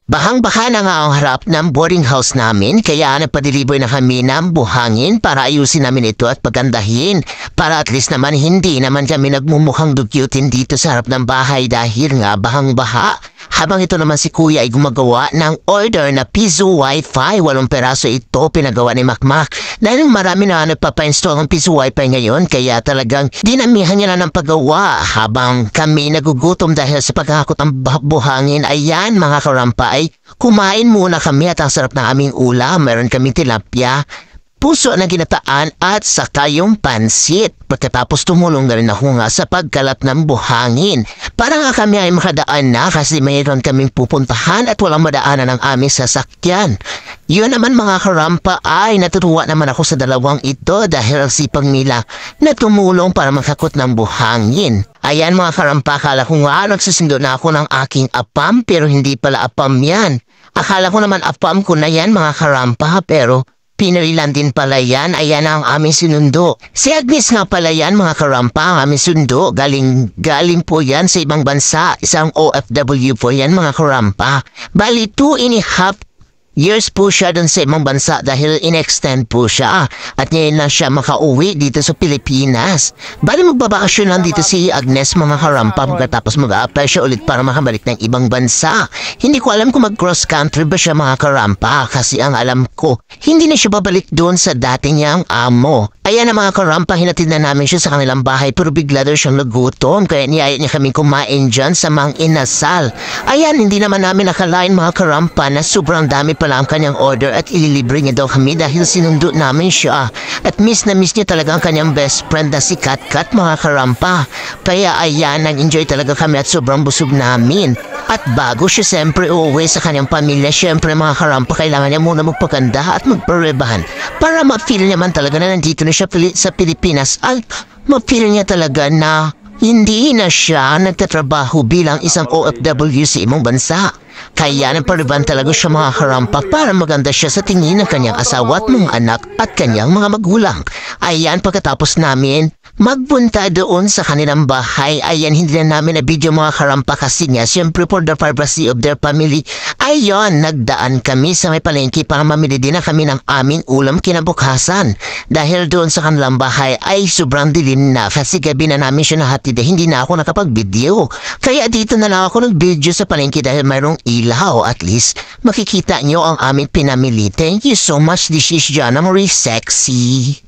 Bahang-baha na nga ang harap ng boarding house namin kaya nagpadeliver na kami ng buhangin para ayusin namin ito at pagandahin. Para at least naman hindi naman kami nagmumukhang dugyutin dito sa harap ng bahay dahil nga bahang-baha. Habang ito naman si Kuya ay gumagawa ng order na Piso Wi-Fi. 8 peraso ito pinagawa ni Makmak. Dahil marami na nagpapa-install ng Piso Wi-Fi ngayon kaya talagang dinamihan niya na ng paggawa. Habang kami nagugutom dahil sa paghakot ng buhangin, ayan mga karampa ay kumain muna kami at ang sarap ng aming ulam. Meron kaming tilapia, puso na ginataan at saka yung pansit. Pagkatapos tumulong na rin ako nga sa pagkalat ng buhangin. Para nga kami ay makadaan na kasi mayroon kaming pupuntahan at walang madaanan ng aming sasakyan. Yun naman mga karampa ay natutuwa naman ako sa dalawang ito dahil ang sipag nila na tumulong para makakot ng buhangin. Ayan mga karampa, akala ko nga nagsasundo na ako ng aking apam pero hindi pala apam yan. Akala ko naman apam ko na yan mga karampa pero pinarilan din pala yan. Ayan ang aming sinundo. Si Agnes nga pala yan mga karampa, ang aming sundo. Galing po yan sa ibang bansa. Isang OFW po yan mga karampa. Bali 2.5 years po siya dun sa ibang bansa dahil in-extend po siya. At ngayon na siya makauwi dito sa Pilipinas. Bali magbabakasyon lang dito si Agnes mga karampa pagkatapos mag-a-apply siya ulit para makabalik ng ibang bansa. Hindi ko alam kung mag-cross country ba siya mga karampa kasi ang alam ko, hindi na siya babalik doon sa dati niyang amo. Ayan na mga karampa, hinatid na namin siya sa kanilang bahay pero bigla daw siyang nagutom kaya niyaya niya kami kumain dyan sa Mang Inasal. Ayan, hindi naman namin nakalain mga karampa na sobrang dami pala ang kanyang order at ililibre niya daw kami dahil sinundo namin siya. At miss na miss niya talaga ang kanyang best friend na si Kat mga karampa. Kaya ayan, nag-enjoy talaga kami at sobrang busog namin. At bago siya siyempre uuwi sa kanyang pamilya, siyempre mga karampa kailangan niya muna magpaganda at magparebahan para ma-feel niya man talaga na nandito na siya sa Pilipinas at ma-feel niya talaga na hindi na siya nagtatrabaho bilang isang OFW sa imong bansa. Kaya nagparebahan talaga siya mga karampa para maganda siya sa tingin ng kanyang asawa at mga anak at kanyang mga magulang. Ayan, pagkatapos namin magpunta doon sa kanilang bahay, ayan, hindi na namin na video mga karampa kasi nga, siyempre for the privacy of their family, ayon, nagdaan kami sa may palengke para mamili din na kami ng aming ulam kinabukasan. Dahil doon sa kanilang bahay ay sobrang dilim na kasi gabi na namin siya nahatid, hindi na ako nakapag-video. Kaya dito na lang ako nag-video sa palengke dahil mayroong ilaw, at least makikita nyo ang aming pinamili. Thank you so much, this is Jana Marie Sexy.